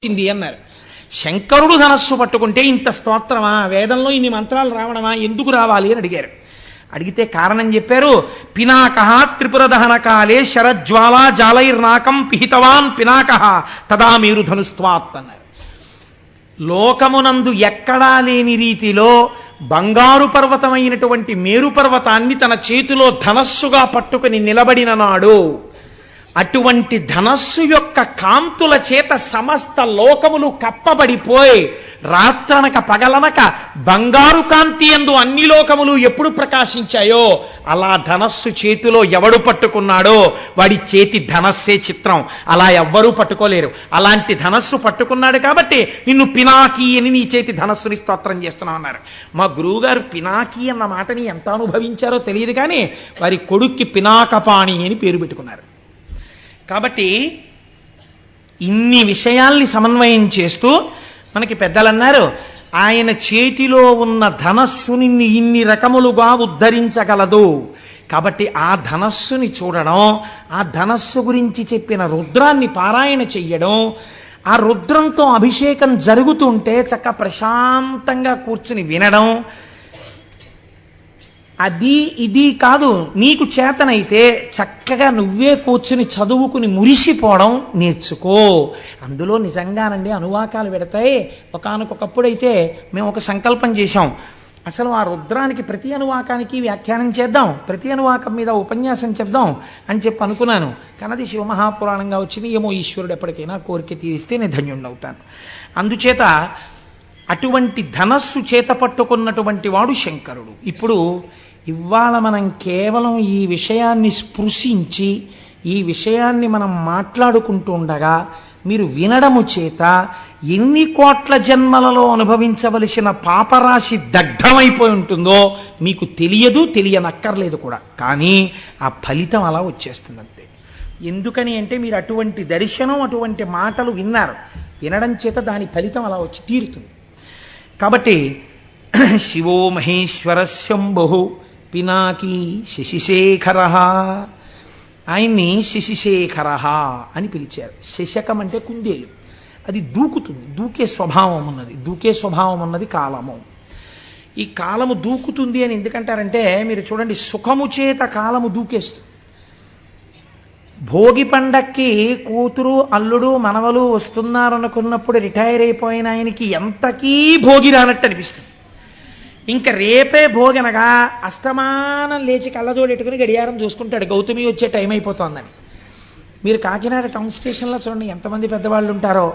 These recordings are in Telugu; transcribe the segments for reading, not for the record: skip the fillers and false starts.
అన్నారు. శంకరుడు ధనస్సు పట్టుకుంటే ఇంత స్తోత్రమా, వేదంలో ఇన్ని మంత్రాలు రావడమా, ఎందుకు రావాలి అని అడిగారు. అడిగితే కారణం చెప్పారు. పినాకః త్రిపుర దహన కాలే శరజ్వాలా జాలైర్నాకం పిహితవాన్ పినాకః తదా మేరు ధనుస్త్వాత్ అన్నారు. లోకమునందు ఎక్కడా లేని రీతిలో బంగారు పర్వతమైనటువంటి మేరు పర్వతాన్ని తన చేతిలో ధనస్సుగా పట్టుకుని నిలబడిన నాడు, అటువంటి ధనస్సు యొక్క కాంతుల చేత సమస్త లోకములు కప్పబడిపోయి రాత్రనక పగలనక బంగారు కాంతి యందు అన్ని లోకములు ఎప్పుడు ప్రకాశించాయో అలా ధనస్సు చేతిలో ఎవడు పట్టుకున్నాడో వాడి చేతి ధనస్సే చిత్రం. అలా ఎవ్వరూ పట్టుకోలేరు. అలాంటి ధనస్సు పట్టుకున్నాడు కాబట్టి నిన్ను పినాకి అని నీ చేతి ధనస్సుని స్తోత్రం చేస్తున్నావు అన్నారు. మా గురువుగారు పినాకి అన్న మాటని ఎంత అనుభవించారో తెలియదు, కానీ వారి కొడుక్కి పినాకపాణి అని పేరు పెట్టుకున్నారు. కాబట్టి ఇన్ని విషయాల్ని సమన్వయం చేస్తూ మనకి పెద్దలన్నారు, ఆయన చేతిలో ఉన్న ధనస్సుని ఇన్ని రకములుగా ఉద్ధరించగలదు. కాబట్టి ఆ ధనస్సుని చూడడం, ఆ ధనస్సు గురించి చెప్పిన రుద్రాన్ని పారాయణ చెయ్యడం, ఆ రుద్రంతో అభిషేకం జరుగుతుంటే చక్క ప్రశాంతంగా కూర్చుని వినడం, అది ఇది కాదు, నీకు చేతనైతే చక్కగా నువ్వే కూర్చుని చదువుకుని మురిసిపోవడం నేర్చుకో. అందులో నిజంగానండి అనువాకాలు పెడతాయి. ఒకానొకప్పుడైతే మేము ఒక సంకల్పం చేశాం, అసలు ఆ రుద్రానికి ప్రతి అనువాకానికి వ్యాఖ్యానం చేద్దాం, ప్రతి అనువాకం మీద ఉపన్యాసం చెప్దాం అని చెప్పి అనుకున్నాను. కానీ అది శివమహాపురాణంగా వచ్చింది. ఏమో ఈశ్వరుడు ఎప్పటికైనా కోరిక తీరిస్తే నేను ధన్యుణ్ణవుతాను. అందుచేత అటువంటి ధనస్సు చేత పట్టుకున్నటువంటి వాడు శంకరుడు. ఇప్పుడు ఇవాళ మనం కేవలం ఈ విషయాన్ని స్పృశించి ఈ విషయాన్ని మనం మాట్లాడుకుంటూ ఉండగా మీరు వినడము చేత ఎన్ని కోట్ల జన్మలలో అనుభవించవలసిన పాపరాశి దగ్ధమైపోయి ఉంటుందో మీకు తెలియదు, తెలియనక్కర్లేదు కూడా. కానీ ఆ ఫలితం అలా వచ్చేస్తుంది అంతే. ఎందుకని అంటే మీరు అటువంటి దర్శనం, అటువంటి మాటలు విన్నారు. వినడం చేత దాని ఫలితం అలా వచ్చి తీరుతుంది. కాబట్టి శివో మహేశ్వర శంభు పినాకీ శశిశేఖర, ఆయన్ని శశిశేఖర అని పిలిచారు. శశకం అంటే కుందేలు, అది దూకుతుంది, దూకే స్వభావం ఉన్నది. దూకే స్వభావం ఉన్నది కాలము. ఈ కాలము దూకుతుంది అని ఎందుకంటారంటే మీరు చూడండి, సుఖము చేత కాలము దూకేస్తుంది. భోగి పండక్కి కూతురు అల్లుడు మనవలు వస్తున్నారనుకున్నప్పుడు రిటైర్ అయిపోయిన ఆయనకి ఎంతకీ భోగి రానట్టు అనిపిస్తుంది. ఇంకా రేపే భోగనగా అస్తమానం లేచి కళ్ళజోడెట్టుకుని గడియారం చూసుకుంటాడు, గౌతమి వచ్చే టైం అయిపోతుందని. మీరు కాకినాడ టౌన్ స్టేషన్లో చూడండి ఎంతమంది పెద్దవాళ్ళు ఉంటారో.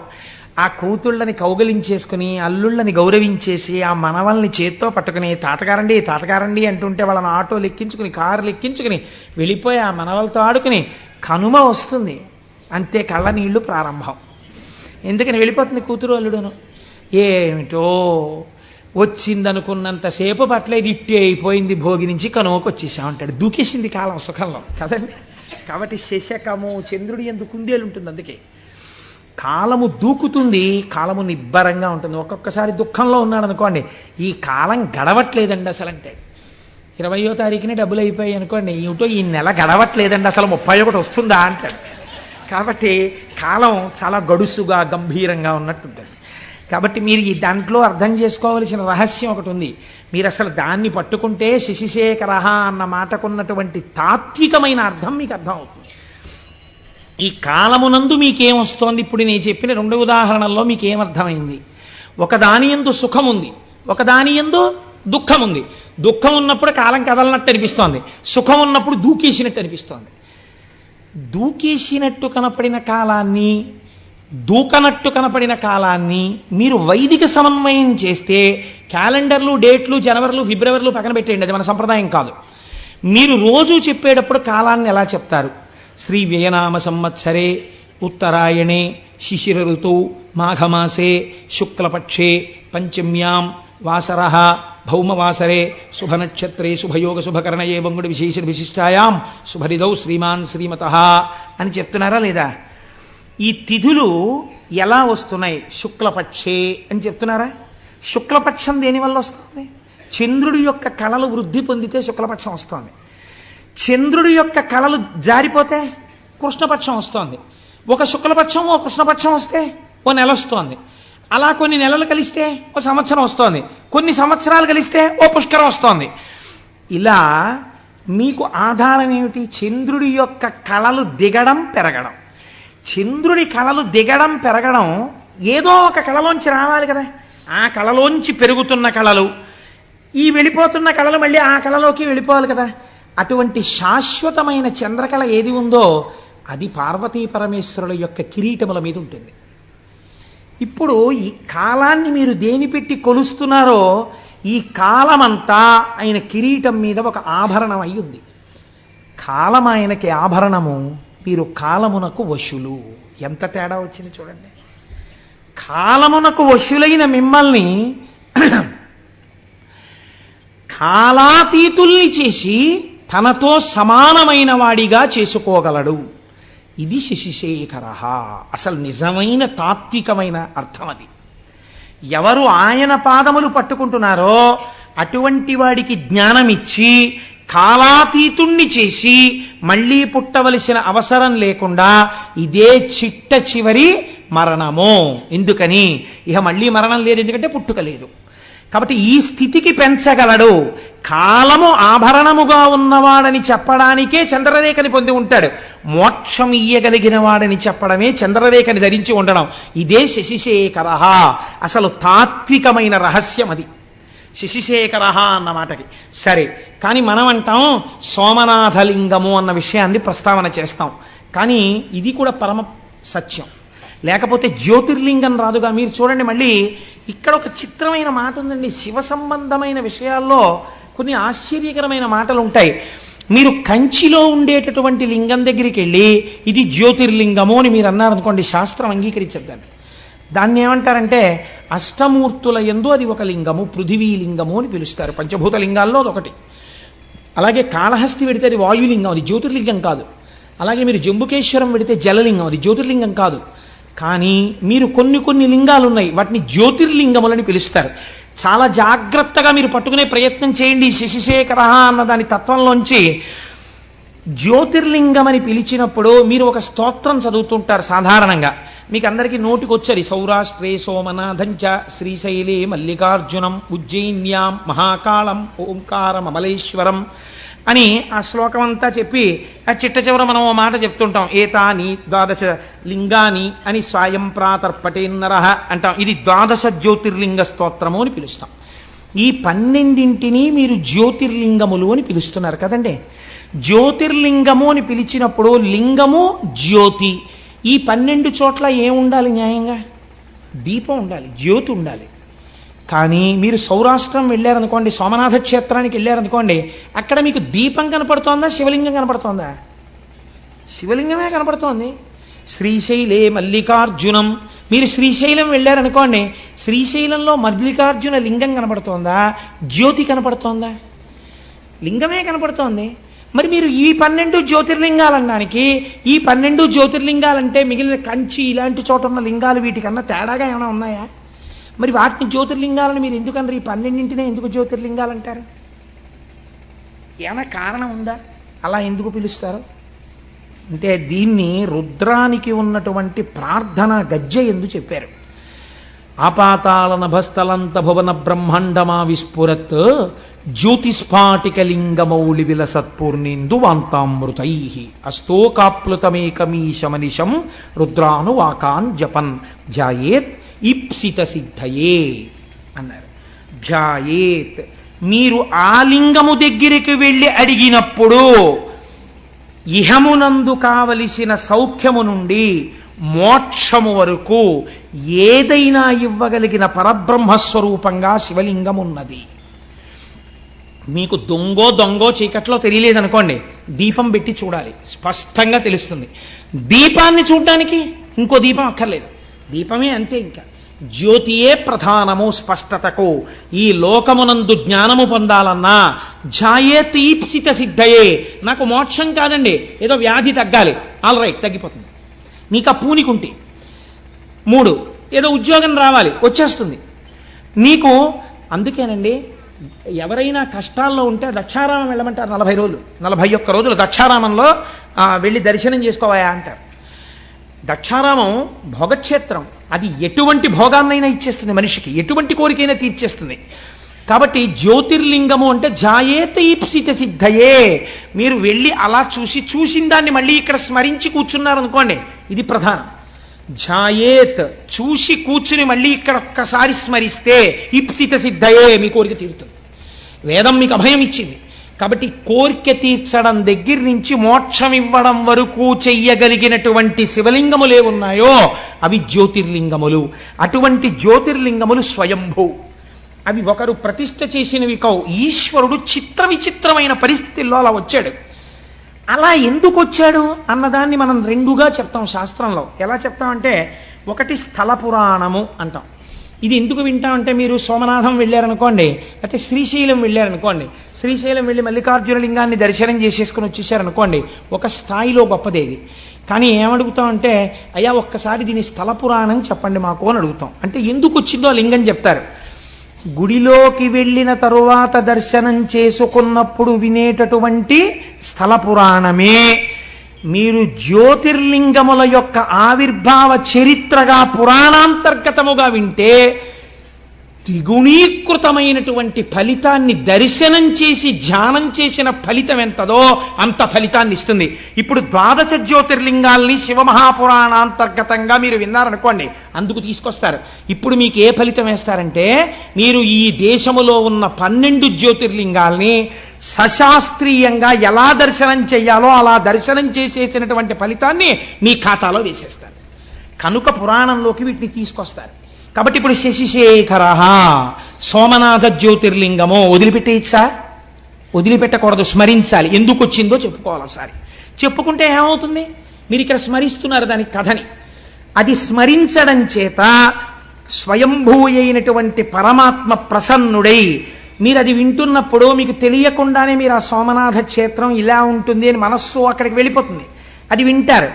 ఆ కూతుళ్ళని కౌగలించేసుకుని అల్లుళ్ళని గౌరవించేసి ఆ మనవల్ని చేత్తో పట్టుకుని తాతగారండి తాతగారండి అంటుంటే వాళ్ళని ఆటోలు ఎక్కించుకుని కార్లు ఎక్కించుకుని వెళ్ళిపోయి ఆ మనవలతో ఆడుకుని కనుమ వస్తుంది, అంతే కళ్ళ నీళ్లు ప్రారంభం. ఎందుకని వెళ్ళిపోతుంది కూతురు అల్లుడును. ఏమిటో వచ్చిందనుకున్నంతసేపు పట్లేదు, ఇట్టి అయిపోయింది, భోగి నుంచి కనుమకు వచ్చేసామంటాడు. దూకేసింది కాలం సుఖంలో కదండి. కాబట్టి శశకము చంద్రుడి యందు కుందేలు ఉంటుంది. అందుకే కాలము దూకుతుంది, కాలము నిబ్బరంగా ఉంటుంది. ఒక్కొక్కసారి దుఃఖంలో ఉన్నాడు అనుకోండి, ఈ కాలం గడవట్లేదండి అసలు అంటే. 20వ తారీఖునే డబ్బులు అయిపోయాయి అనుకోండి, ఏమిటో ఈ నెల గడవట్లేదండి అసలు 31 వస్తుందా అంటాడు. కాబట్టి కాలం చాలా గడుసుగా గంభీరంగా ఉన్నట్టుంటుంది. కాబట్టి మీరు ఈ దాంట్లో అర్థం చేసుకోవలసిన రహస్యం ఒకటి ఉంది. మీరు అసలు దాన్ని పట్టుకుంటే శశిశేఖర అన్న మాటకున్నటువంటి తాత్వికమైన అర్థం మీకు అర్థం అవుతుంది. ఈ కాలమునందు మీకేమొస్తోంది, ఇప్పుడు నేను చెప్పిన 2 ఉదాహరణల్లో మీకేమర్థమైంది? ఒకదాని యందు సుఖం ఉంది, ఒకదాని యందు దుఃఖం ఉంది. దుఃఖం ఉన్నప్పుడు కాలం కదలనట్టు అనిపిస్తోంది, సుఖం ఉన్నప్పుడు దూకేసినట్టు అనిపిస్తోంది. దూకేసినట్టు కనపడిన కాలాన్ని, దూకనట్టు కనపడిన కాలాన్ని మీరు వైదిక సమన్వయం చేస్తే క్యాలెండర్లు, డేట్లు, జనవరిలు, ఫిబ్రవరిలు పక్కన పెట్టేయండి, అది మన సంప్రదాయం కాదు. మీరు రోజు చెప్పేటప్పుడు కాలాన్ని ఎలా చెప్తారు? శ్రీ వ్యయనామ సంవత్సరే ఉత్తరాయణే శిశిర ఋతువు మాఘమాసే శుక్లపక్షే పంచమ్యాం వాసర భౌమవాసరే శుభనక్షత్రే శుభయోగ శుభకరణయే వంగుడి విశేష విశిష్టాయాం శుభరిదౌ శ్రీమాన్ శ్రీమతః అని చెప్తున్నారా లేదా? ఈ తిథులు ఎలా వస్తున్నాయి? శుక్లపక్షే అని చెప్తున్నారా? శుక్లపక్షం దేనివల్ల వస్తుంది? చంద్రుడి యొక్క కళలు వృద్ధి పొందితే శుక్లపక్షం వస్తుంది. చంద్రుడి యొక్క కళలు జారిపోతే కృష్ణపక్షం వస్తుంది. ఒక శుక్లపక్షం ఓ కృష్ణపక్షం వస్తే ఓ నెల వస్తోంది. అలా కొన్ని నెలలు కలిస్తే ఓ సంవత్సరం వస్తోంది, కొన్ని సంవత్సరాలు కలిస్తే ఓ పుష్కరం వస్తోంది. ఇలా మీకు ఆధారం ఏమిటి? చంద్రుడి యొక్క కళలు దిగడం పెరగడం. చంద్రుడి కళలు దిగడం పెరగడం ఏదో ఒక కళలోంచి రావాలి కదా. ఆ కళలోంచి పెరుగుతున్న కళలు, ఈ వెళ్ళిపోతున్న కళలు మళ్ళీ ఆ కళలోకి వెళ్ళిపోవాలి కదా. అటువంటి శాశ్వతమైన చంద్రకళ ఏది ఉందో అది పార్వతీ పరమేశ్వరుల యొక్క కిరీటముల మీద ఉంటుంది. ఇప్పుడు ఈ కాలాన్ని మీరు దేని పెట్టి కొలుస్తున్నారో ఈ కాలమంతా ఆయన కిరీటం మీద ఒక ఆభరణం అయి ఉంది. కాలం ఆయనకి ఆభరణము, మీరు కాలమునకు వశులు. ఎంత తేడా వచ్చింది చూడండి. కాలమునకు వశులైన మిమ్మల్ని కాలాతీతుల్ని చేసి తనతో సమానమైన వాడిగా చేసుకోగలడు. ఇది శశిశేఖర. అసలు నిజమైన తాత్వికమైన అర్థం అది. ఎవరు ఆయన పాదములు పట్టుకుంటున్నారో అటువంటి వాడికి జ్ఞానమిచ్చి కాలాతీతుణ్ణి చేసి మళ్ళీ పుట్టవలసిన అవసరం లేకుండా ఇదే చిట్ట చివరి మరణము. ఎందుకని? ఇక మళ్ళీ మరణం లేదు, ఎందుకంటే పుట్టుక లేదు. కాబట్టి ఈ స్థితికి పెంచగలడు. కాలము ఆభరణముగా ఉన్నవాడని చెప్పడానికే చంద్రరేఖని పొంది ఉంటాడు. మోక్షం ఇయ్యగలిగిన వాడని చెప్పడమే చంద్రరేఖని ధరించి ఉండడం. ఇదే శశిశేఖర. అసలు తాత్వికమైన రహస్యం అది, శశిశేఖర అన్న మాటకి. సరే, కానీ మనం అంటాం సోమనాథలింగము అన్న విషయాన్ని ప్రస్తావన చేస్తాం. కానీ ఇది కూడా పరమ సత్యం, లేకపోతే జ్యోతిర్లింగం రాదుగా. మీరు చూడండి, మళ్ళీ ఇక్కడ ఒక చిత్రమైన మాట ఉందండి. శివ సంబంధమైన విషయాల్లో కొన్ని ఆశ్చర్యకరమైన మాటలు ఉంటాయి. మీరు కంచిలో ఉండేటటువంటి లింగం దగ్గరికి వెళ్ళి ఇది జ్యోతిర్లింగము అని మీరు అన్నారనుకోండి, శాస్త్రం అంగీకరించద్దండి. దాన్ని ఏమంటారంటే అష్టమూర్తుల యందు అది ఒక లింగము, పృథివీలింగము అని పిలుస్తారు. పంచభూత లింగాల్లో అదొకటి. అలాగే కాళహస్తి పెడితే అది వాయులింగం, అది జ్యోతిర్లింగం కాదు. అలాగే మీరు జంబుకేశ్వరం పెడితే జలలింగం, అది జ్యోతిర్లింగం కాదు. కానీ మీరు కొన్ని లింగాలు ఉన్నాయి, వాటిని జ్యోతిర్లింగములని పిలుస్తారు. చాలా జాగ్రత్తగా మీరు పట్టుకునే ప్రయత్నం చేయండి. శశిశేఖర అన్న దాని తత్వంలోంచి జ్యోతిర్లింగం అని పిలిచినప్పుడు మీరు ఒక స్తోత్రం చదువుతుంటారు సాధారణంగా. మీకు అందరికీ నోటికొచ్చది. సౌరాష్ట్రే సోమనాథంచ శ్రీశైలే మల్లికార్జునం ఉజ్జయిన్యాం మహాకాళం ఓంకారం అమలేశ్వరం అని ఆ శ్లోకం అంతా చెప్పి ఆ చిట్ట చివర మనం ఓ మాట చెప్తుంటాం, ఏతాని ద్వాదశ లింగాని అని స్వయం ప్రాతర్పటేన్నర అంటాం. ఇది ద్వాదశ జ్యోతిర్లింగ స్తోత్రము అని పిలుస్తాం. ఈ 12 మీరు జ్యోతిర్లింగములు అని పిలుస్తున్నారు కదండి. జ్యోతిర్లింగము అని పిలిచినప్పుడు లింగము జ్యోతి, ఈ 12 చోట్ల ఏముండాలి? న్యాయంగా దీపం ఉండాలి, జ్యోతి ఉండాలి. కానీ మీరు సౌరాష్ట్రం వెళ్ళారనుకోండి, సోమనాథ క్షేత్రానికి వెళ్ళారనుకోండి, అక్కడ మీకు దీపం కనపడుతోందా, శివలింగం కనపడుతోందా? శివలింగమే కనపడుతోంది. శ్రీశైలే మల్లికార్జునం, మీరు శ్రీశైలం వెళ్ళారనుకోండి, శ్రీశైలంలో మల్లికార్జున లింగం కనపడుతోందా, జ్యోతి కనపడుతోందా? లింగమే కనపడుతోంది. మరి మీరు ఈ 12 జ్యోతిర్లింగాలనడానికి, ఈ 12 జ్యోతిర్లింగాలంటే మిగిలిన కంచి ఇలాంటి చోట ఉన్న లింగాలు వీటికన్నా తేడాగా ఏమైనా ఉన్నాయా? మరి వాటిని జ్యోతిర్లింగాలను మీరు ఎందుకన్నారు? ఈ 12 ఎందుకు జ్యోతిర్లింగాలంటారు? ఏమైనా కారణం ఉందా? అలా ఎందుకు పిలుస్తారు అంటే దీన్ని రుద్రానికి ఉన్నటువంటి ప్రార్థన గజ్జె ఎందు చెప్పారు. ఆపాతాల నభస్థలంత భువన బ్రహ్మాండమా విస్ఫురత్ జ్యోతిస్ఫాటికలింగమౌళి విలసత్పూర్ణేందు వాంతామృతై అస్తోకాప్లుతమేకమీశమనిశం రుద్రానువాకాన్ జపన్ ధ్యాయేత్ ఈప్సిత సిద్ధయే అన్నారు. ధ్యాయేత్, మీరు ఆ లింగము దగ్గరికి వెళ్ళి అడిగినప్పుడు ఇహమునందు కావలసిన సౌఖ్యము నుండి మోక్షము వరకు ఏదైనా ఇవ్వగలిగిన పరబ్రహ్మస్వరూపంగా శివలింగం ఉన్నది. మీకు దొంగో చీకట్లో తెలియలేదనుకోండి, దీపం పెట్టి చూడాలి, స్పష్టంగా తెలుస్తుంది. దీపాన్ని చూడడానికి ఇంకో దీపం అక్కర్లేదు, దీపమే అంతే. ఇంకా జ్యోతియే ప్రధానము స్పష్టతకు. ఈ లోకమునందు జ్ఞానము పొందాలన్నా ఝాయేత్ ఈప్సిత సిద్ధయే. నాకు మోక్షం కాదండి, ఏదో వ్యాధి తగ్గాలి, ఆల్ రైట్ తగ్గిపోతుంది. నీకు ఆ పూనికుంటే 3 ఏదో ఉద్యోగం రావాలి, వచ్చేస్తుంది నీకు. అందుకేనండి ఎవరైనా కష్టాల్లో ఉంటే దక్షారామం వెళ్ళమంటారు. 40 రోజులు 41 రోజులు దక్షారామంలో వెళ్ళి దర్శనం చేసుకోవాయా అంటారు. దక్షారామం భోగక్షేత్రం, అది ఎటువంటి భోగాన్నైనా ఇచ్చేస్తుంది మనిషికి, ఎటువంటి కోరికైనా తీర్చేస్తుంది. కాబట్టి జ్యోతిర్లింగము అంటే జాయేత ఈప్సిత సిద్ధయే. మీరు వెళ్ళి అలా చూసిన దాన్ని మళ్ళీ ఇక్కడ స్మరించి కూర్చున్నారనుకోండి, ఇది ప్రధానం. జాయేత్ చూసి కూర్చుని మళ్ళీ ఇక్కడ ఒక్కసారి స్మరిస్తే ఈప్సిత సిద్ధయే, మీ కోరిక తీరుతుంది. వేదం మీకు అభయం ఇచ్చింది. కాబట్టి కోరిక తీర్చడం దగ్గర నుంచి మోక్షం ఇవ్వడం వరకు చెయ్యగలిగినటువంటి శివలింగములు ఏమున్నాయో అవి జ్యోతిర్లింగములు. అటువంటి జ్యోతిర్లింగములు స్వయంభూ. అవి ఒకరు ప్రతిష్ఠ చేసినవి కావు. ఈశ్వరుడు చిత్ర విచిత్రమైన పరిస్థితుల్లో అలా వచ్చాడు. అలా ఎందుకు వచ్చాడు అన్నదాన్ని మనం రెండుగా చెప్తాం శాస్త్రంలో. ఎలా చెప్తామంటే, ఒకటి స్థల పురాణము అంటాం. ఇది ఎందుకు వింటామంటే, మీరు సోమనాథం వెళ్ళారనుకోండి, అయితే శ్రీశైలం వెళ్ళారనుకోండి, శ్రీశైలం వెళ్ళి మల్లికార్జున లింగాన్ని దర్శనం చేసేసుకుని వచ్చేసారనుకోండి, ఒక స్థాయిలో గొప్పదేది. కానీ ఏమడుగుతామంటే, అయ్యా ఒక్కసారి దీని స్థల పురాణం చెప్పండి మాకు అని అడుగుతాం. అంటే ఎందుకు వచ్చిందో ఆ లింగం చెప్తారు. గుడిలోకి వెళ్ళిన తరువాత దర్శనం చేసుకున్నప్పుడు వినేటటువంటి స్థల పురాణమే మీరు జ్యోతిర్లింగముల యొక్క ఆవిర్భావ చరిత్రగా పురాణాంతర్గతముగా వింటే ద్విగుణీకృతమైనటువంటి ఫలితాన్ని దర్శనం చేసి ధ్యానం చేసిన ఫలితం ఎంతదో అంత ఫలితాన్ని ఇస్తుంది. ఇప్పుడు 12 జ్యోతిర్లింగాల్ని శివమహాపురాణాంతర్గతంగా మీరు విన్నారనుకోండి, అందుకు తీసుకొస్తారు. ఇప్పుడు మీకు ఏ ఫలితం వేస్తారంటే, మీరు ఈ దేశములో ఉన్న 12 జ్యోతిర్లింగాల్ని సశాస్త్రీయంగా ఎలా దర్శనం చెయ్యాలో అలా దర్శనం చేసేసినటువంటి ఫలితాన్ని మీ ఖాతాలో వేసేస్తారు. కనుక పురాణంలోకి వీటిని తీసుకొస్తారు. కాబట్టి ఇప్పుడు శశిశేఖర సోమనాథ జ్యోతిర్లింగము వదిలిపెట్టేయచ్చా? వదిలిపెట్టకూడదు, స్మరించాలి. ఎందుకు వచ్చిందో చెప్పుకోవాలి. ఒకసారి చెప్పుకుంటే ఏమవుతుంది? మీరు ఇక్కడ స్మరిస్తున్నారు దాని కథని. అది స్మరించడం చేత స్వయంభూ అయినటువంటి పరమాత్మ ప్రసన్నుడై, మీరు అది వింటున్నప్పుడు మీకు తెలియకుండానే మీరు ఆ సోమనాథ క్షేత్రం ఇలా ఉంటుంది అని మనస్సు అక్కడికి వెళ్ళిపోతుంది. అది వింటారు.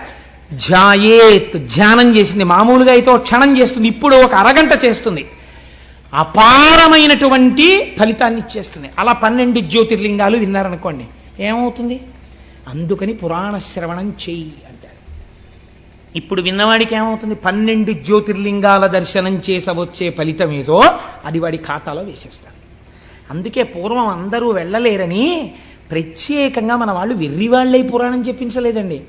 జాయేత్ ధ్యానం చేసింది. మామూలుగా అయితే క్షణం చేస్తుంది, ఇప్పుడు ఒక అరగంట చేస్తుంది. అపారమైనటువంటి ఫలితాన్ని ఇచ్చేస్తుంది. అలా 12 జ్యోతిర్లింగాలు విన్నారనుకోండి, ఏమవుతుంది? అందుకని పురాణ శ్రవణం చెయ్యి అంటారు. ఇప్పుడు విన్నవాడికి ఏమవుతుంది? 12 జ్యోతిర్లింగాల దర్శనం చేసవచ్చే ఫలితం ఏదో అది వాడి ఖాతాలో వేసేస్తారు. అందుకే పూర్వం అందరూ వెళ్ళలేరని ప్రత్యేకంగా మన వాళ్ళు వెర్రివాళ్ళై పురాణం చెప్పించలేదండి.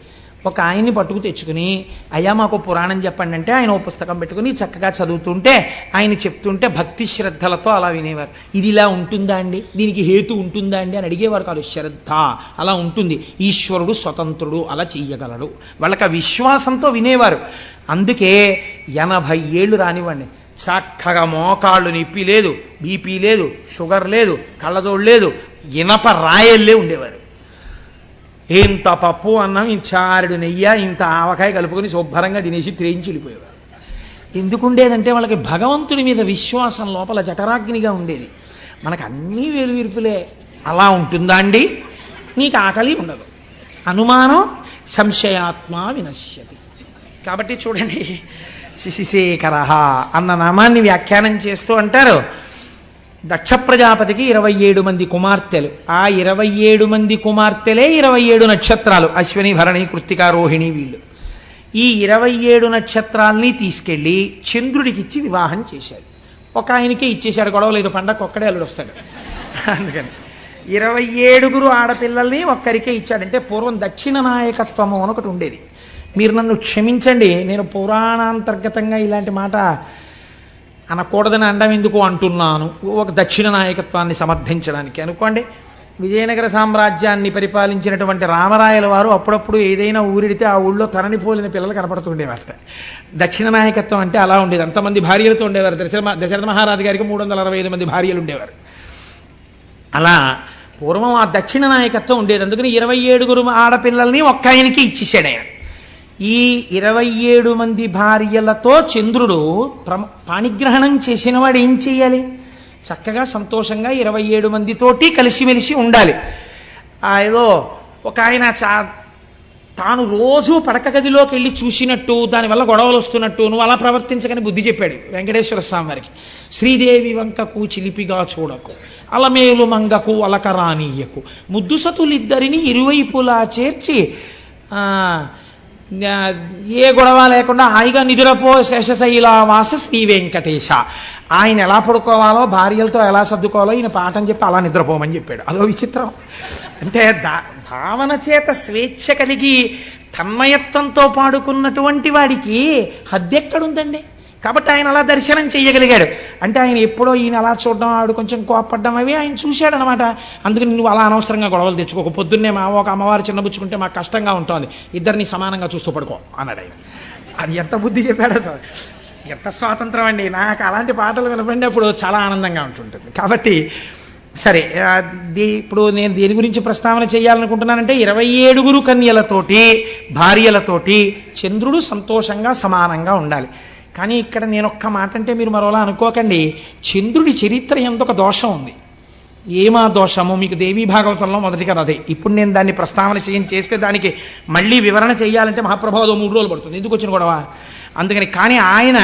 ఒక ఆయన్ని పట్టుకు తెచ్చుకుని, అయ్యా మాకు పురాణం చెప్పండి అంటే ఆయన ఓ పుస్తకం పెట్టుకుని చక్కగా చదువుతుంటే, ఆయన చెప్తుంటే భక్తి శ్రద్ధలతో అలా వినేవారు. ఇది ఇలా ఉంటుందా అండి, దీనికి హేతు ఉంటుందా అండి అని అడిగేవారు కాదు. శ్రద్ధ అలా ఉంటుంది, ఈశ్వరుడు స్వతంత్రుడు, అలా చెయ్యగలడు, వాళ్ళకి ఆ విశ్వాసంతో వినేవారు. అందుకే 80 ఏళ్ళు రానివ్వండి, చక్కగా మోకాళ్ళు నొప్పి లేదు, బీపీ లేదు, షుగర్ లేదు, కళ్ళజోడు లేదు, ఇనప రాయల్లే ఉండేవారు. ఇంత పప్పు అన్నం, ఇంత చారుడు నెయ్యి, ఇంత ఆవకాయ కలుపుకొని శుభ్రంగా తినేసి త్రేయించి వెళ్ళిపోయేవారు. ఎందుకు ఉండేదంటే వాళ్ళకి భగవంతుడి మీద విశ్వాసం లోపల జఠరాగ్నిగా ఉండేది. మనకు అన్నీ వేలువిరుపులే. అలా ఉంటుందా అండి? నీకు ఆకలి ఉండదు, అనుమానం సంశయాత్మ వినశ్యతి. కాబట్టి చూడండి, శశిశేఖర అన్న నామాన్ని వ్యాఖ్యానం చేస్తూ అంటారు, దక్ష ప్రజాపతికి 27 మంది కుమార్తెలు. ఆ 27 మంది కుమార్తెలే 27 నక్షత్రాలు, అశ్విని, భరణి, కృత్తిక, రోహిణి. వీళ్ళు ఈ 27 నక్షత్రాల్ని తీసుకెళ్లి చంద్రుడికిచ్చి వివాహం చేశాడు. ఒక ఆయనకే ఇచ్చేశాడు, గొడవ లేదు, పండగ ఒక్కడే అల్లుడు వస్తాడు. అందుకని 27 ఆడపిల్లల్ని ఒక్కరికే ఇచ్చాడంటే పూర్వం దక్షిణ నాయకత్వము అని ఒకటి ఉండేది. మీరు నన్ను క్షమించండి, నేను పురాణాంతర్గతంగా ఇలాంటి మాట అనకూడదని అండం ఎందుకు అంటున్నాను, ఒక దక్షిణ నాయకత్వాన్ని సమర్థించడానికి. అనుకోండి, విజయనగర సామ్రాజ్యాన్ని పరిపాలించినటువంటి రామరాయల వారు అప్పుడప్పుడు ఏదైనా ఊరిడితే ఆ ఊళ్ళో తరణిపోలిన పిల్లలు కనపడుతుండేవారట. దక్షిణ నాయకత్వం అంటే అలా ఉండేది. అంతమంది భార్యలతో ఉండేవారు. దశరథ మహారాజు గారికి 365 మంది భార్యలు ఉండేవారు. అలా పూర్వం ఆ దక్షిణ నాయకత్వం ఉండేది. అందుకని 27 ఆడపిల్లల్ని ఒక్క ఆయనకి ఇచ్చేసాడు ఆయన. ఈ 27 మంది భార్యలతో చంద్రుడు పాణిగ్రహణం చేసిన వాడు ఏం చెయ్యాలి? చక్కగా సంతోషంగా 27 మందితోటి కలిసిమెలిసి ఉండాలి. ఏదో ఒక ఆయన తాను రోజు పడక గదిలోకి వెళ్ళి చూసినట్టు, దానివల్ల గొడవలు వస్తున్నట్టు నువ్వు అలా ప్రవర్తించకని బుద్ధి చెప్పాడు వెంకటేశ్వర స్వామి వారికి. శ్రీదేవి వంకకు చిలిపిగా చూడకు, అలమేలు మంగకు అలకరానీయకు, ముద్దు సతులిద్దరిని ఇరువైపులా చేర్చి ఏ గొడవ లేకుండా హాయిగా నిదురపో శేషశైలావాస శ్రీ వెంకటేశ. ఆయన ఎలా పడుకోవాలో భార్యలతో ఎలా సర్దుకోవాలో ఈయన పాఠం చెప్పి అలా నిద్రపోమని చెప్పాడు. అదో విచిత్రం. అంటే భావన చేత స్వేచ్ఛ కలిగి తన్మయత్వంతో పాడుకున్నటువంటి వాడికి హద్దెక్కడుందండి? కాబట్టి ఆయన అలా దర్శనం చేయగలిగాడు. అంటే ఆయన ఎప్పుడో ఈయన అలా చూడడం, ఆవిడ కొంచెం కోపడ్డం అవి ఆయన చూశాడనమాట. అందుకని నువ్వు అలా అనవసరంగా గొడవలు తెచ్చుకోక, పొద్దున్నే ఒక అమ్మవారు చిన్నబుచ్చుకుంటే మాకు కష్టంగా ఉంటుంది, ఇద్దరిని సమానంగా చూస్తూ పడుకో అన్నాడు ఆయన. అది ఎంత బుద్ధి చెప్పాడో సార్, ఎంత స్వాతంత్రం అండి. నాకు అలాంటి పాటలు వినపండి అప్పుడు చాలా ఆనందంగా ఉంటుంటుంది. కాబట్టి సరే, ఇప్పుడు నేను దేని గురించి ప్రస్తావన చేయాలనుకుంటున్నానంటే 27 కన్యలతోటి భార్యలతోటి చంద్రుడు సంతోషంగా సమానంగా ఉండాలి. కానీ ఇక్కడ నేను ఒక్క మాట అంటే మీరు మరోలా అనుకోకండి. చంద్రుడి చరిత్ర ఎందొక దోషం ఉంది. ఏమా దోషము? మీకు దేవీ భాగవతంలో మొదటి కదా అదే. ఇప్పుడు నేను దాన్ని ప్రస్తావన చేస్తే దానికి మళ్ళీ వివరణ చేయాలంటే మహాప్రభావం 3 రోజులు పడుతుంది. ఎందుకు వచ్చిన గొడవ? అందుకని. కానీ ఆయన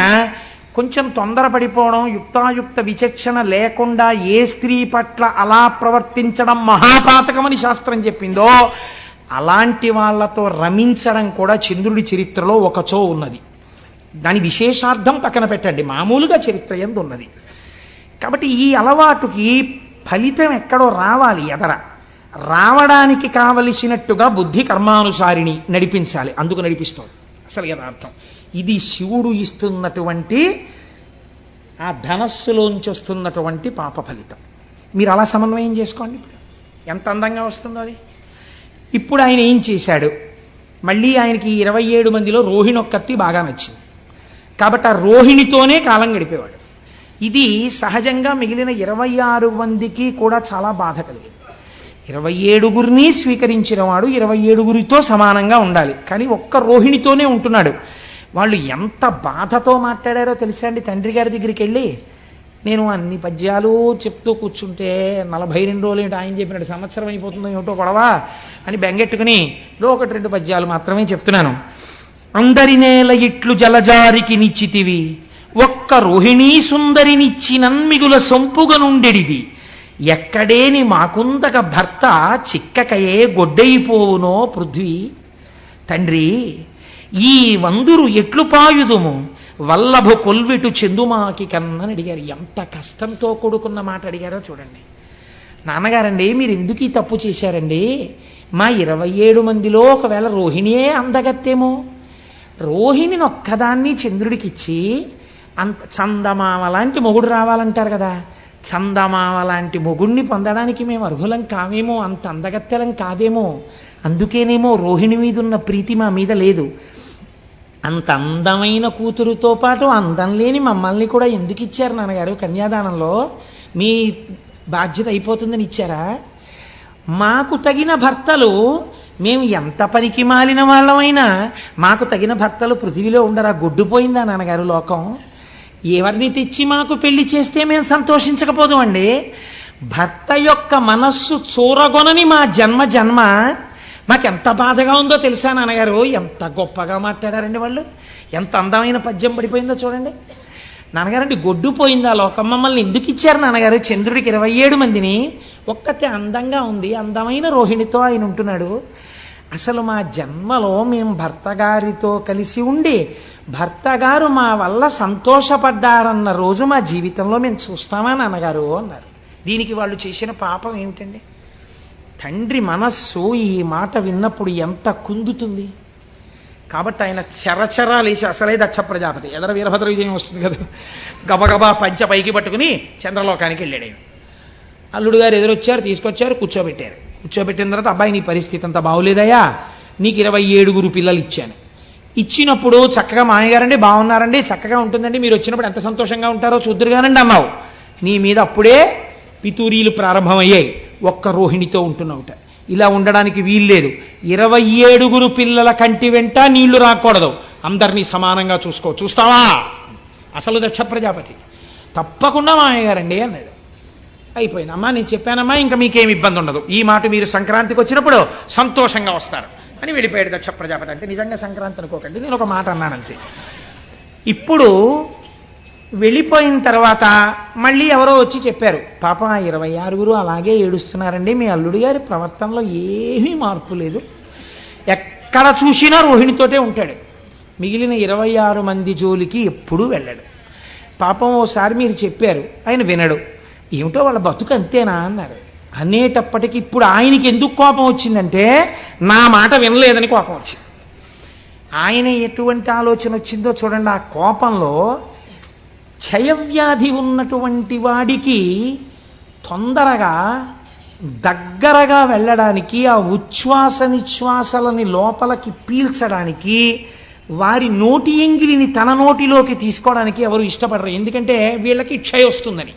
కొంచెం తొందరపడిపోవడం, యుక్తాయుక్త విచక్షణ లేకుండా ఏ స్త్రీ పట్ల అలా ప్రవర్తించడం మహాపాతకమని శాస్త్రం చెప్పిందో అలాంటి వాళ్లతో రమించడం కూడా చంద్రుడి చరిత్రలో ఒకచో ఉన్నది. దాని విశేషార్థం పక్కన పెట్టండి, మామూలుగా చరిత్ర యందు ఉన్నది. కాబట్టి ఈ అలవాటుకి ఫలితం ఎక్కడో రావాలి, ఎదర రావడానికి కావలసినట్టుగా బుద్ధి కర్మానుసారిని నడిపించాలి. అందుకు నడిపిస్తోంది అసలు యథార్థం. ఇది శివుడు ఇస్తున్నటువంటి ఆ ధనస్సులోంచి వస్తున్నటువంటి పాప ఫలితం. మీరు అలా సమన్వయం చేసుకోండి. ఇప్పుడు ఎంత అందంగా వస్తుందో అది. ఇప్పుడు ఆయన ఏం చేశాడు? మళ్ళీ ఆయనకి 27 మందిలో రోహిణి ఒక్కత్తి బాగా నచ్చింది కాబట్టి ఆ రోహిణితోనే కాలం గడిపేవాడు. ఇది సహజంగా మిగిలిన 26 మందికి కూడా చాలా బాధ కలిగింది. 27 స్వీకరించిన వాడు 27 సమానంగా ఉండాలి, కానీ ఒక్క రోహిణితోనే ఉంటున్నాడు. వాళ్ళు ఎంత బాధతో మాట్లాడారో తెలుసా అండి? తండ్రి గారి దగ్గరికి వెళ్ళి, నేను అన్ని పద్యాలు చెప్తూ కూర్చుంటే 42 రోజులు ఏంటి, ఆయన చెప్పినట్టు సంవత్సరం అయిపోతుందో ఏమిటో గొడవ అని బెంగెట్టుకుని 1-2 పద్యాలు మాత్రమే చెప్తున్నాను. అందరి నేల ఇట్లు జలజారికి నిచ్చితివి, ఒక్క రోహిణీ సుందరినిచ్చి నన్మిగుల సొంపుగా నుండెడిది, ఎక్కడేని మాకుందక భర్త చిక్కకయే గొడ్డైపోవునో పృథ్వీ. తండ్రి, ఈ వందురు ఎట్లు పాయుదుము వల్లభు కొల్విటు చెందుమాకి కన్నని అడిగారు. ఎంత కష్టంతో కూడుకున్న మాట అడిగారో చూడండి. నాన్నగారండి, మీరు ఎందుకు ఈ తప్పు చేశారండి? మా 27 మందిలో ఒకవేళ రోహిణియే అందగత్తేమో, రోహిణిని ఒక్కదాన్ని చంద్రుడికిచ్చి అంత చందమామ లాంటి మొగుడు రావాలంటారు కదా, చందమామ లాంటి మొగుడిని పొందడానికి మేము అర్హులం కావేమో, అంత అందగత్తెలం కాదేమో, అందుకేనేమో రోహిణి మీద ఉన్న ప్రీతి మా మీద లేదు. అంత అందమైన కూతురుతో పాటు అందం లేని మమ్మల్ని కూడా ఎందుకు ఇచ్చారు నాన్నగారు? కన్యాదానంలో మీ బాధ్యత అయిపోతుందని ఇచ్చారా? మాకు తగిన భర్తలు, మేము ఎంత పనికి మాలిన వాళ్ళమైనా మాకు తగిన భర్తలు పృథివీలో ఉండరా? గొడ్డుపోయిందా నాన్నగారు లోకం? ఎవరిని తెచ్చి మాకు పెళ్లి చేస్తే మేము సంతోషించకపోదు అండి. భర్త యొక్క మనస్సు చూరగొనని మా జన్మ మాకెంత బాధగా ఉందో తెలుసా నాన్నగారు? ఎంత గొప్పగా మాట్లాడారండి వాళ్ళు, ఎంత అందమైన పద్యం పడిపోయిందో చూడండి. నాన్నగారండి, గొడ్డుపోయిందా లోకం? మమ్మల్ని ఎందుకు ఇచ్చారు నాన్నగారు? చంద్రుడికి 27 మందిని, ఒక్కతే అందంగా ఉంది, అందమైన రోహిణితో ఆయన ఉంటున్నాడు. అసలు మా జన్మలో మేము భర్త గారితో కలిసి ఉండి భర్త గారు మా వల్ల సంతోషపడ్డారన్న రోజు మా జీవితంలో మేము చూస్తామా నాన్నగారు అన్నారు. దీనికి వాళ్ళు చేసిన పాపం ఏమిటండి? తండ్రి మనస్సు ఈ మాట విన్నప్పుడు ఎంత కుందుతుంది. కాబట్టి ఆయన చరచరాలేసి, అసలే దక్ష ప్రజాపతి ఎదర వీరభద్ర విజయం వస్తుంది కదా, గబగబా పంచ పైకి పట్టుకుని చంద్రలోకానికి వెళ్ళాడు. ఆయన అల్లుడు గారు ఎదురొచ్చారు, తీసుకొచ్చారు, కూర్చోబెట్టారు. కూర్చోబెట్టిన తర్వాత, అబ్బాయి నీ పరిస్థితి అంతా బాగోలేదయ్యా, నీకు 27 పిల్లలు ఇచ్చాను. ఇచ్చినప్పుడు చక్కగా మామయ్యగారండి బాగున్నారండి, చక్కగా ఉంటుందండి, మీరు వచ్చినప్పుడు ఎంత సంతోషంగా ఉంటారో చూద్దురుగానండి అన్నావు. నీ మీద అప్పుడే పితూరీలు ప్రారంభమయ్యాయి. ఒక్క రోహిణితో ఉంటున్నావుట. ఇలా ఉండడానికి వీల్లేదు. 27 పిల్లల కంటి వెంట నీళ్లు రాకూడదు, అందరినీ సమానంగా చూస్తావా? అసలు దక్ష ప్రజాపతి తప్పకుండా మామయ్యగారండి అన్నాడు. అయిపోయింది. అమ్మా నేను చెప్పానమ్మా, ఇంకా మీకేమి ఇబ్బంది ఉండదు, ఈ మాట మీరు సంక్రాంతికి వచ్చినప్పుడు సంతోషంగా వస్తారు అని వెళ్ళిపోయాడు దక్ష ప్రజాపతి. అంటే నిజంగా సంక్రాంతి అనుకోకండి, నేను ఒక మాట అన్నానంతే. ఇప్పుడు వెళ్ళిపోయిన తర్వాత మళ్ళీ ఎవరో వచ్చి చెప్పారు, పాప 26 అలాగే ఏడుస్తున్నారండి, మీ అల్లుడి గారి ప్రవర్తనలో ఏమీ మార్పు లేదు, ఎక్కడ చూసినా రోహిణితోటే ఉంటాడు. మిగిలిన 26 మంది జోలికి ఎప్పుడూ వెళ్ళడు. పాపం ఓసారి మీరు చెప్పారు, ఆయన వినడు. ఏమిటో వాళ్ళ బతుకు అంతేనా అన్నారు. అనేటప్పటికి ఇప్పుడు ఆయనకి ఎందుకు కోపం వచ్చిందంటే నా మాట వినలేదని కోపం వచ్చింది. ఆయన ఎటువంటి ఆలోచన వచ్చిందో చూడండి. ఆ కోపంలో క్షయవ్యాధి ఉన్నటువంటి వాడికి తొందరగా దగ్గరగా వెళ్ళడానికి, ఆ ఉచ్ఛ్వాస నిశ్వాసలని లోపలికి పీల్చడానికి, వారి నోటి ఎంగిలిని తన నోటిలోకి తీసుకోవడానికి ఎవరు ఇష్టపడరు. ఎందుకంటే వీళ్ళకి క్షయ వస్తుందని.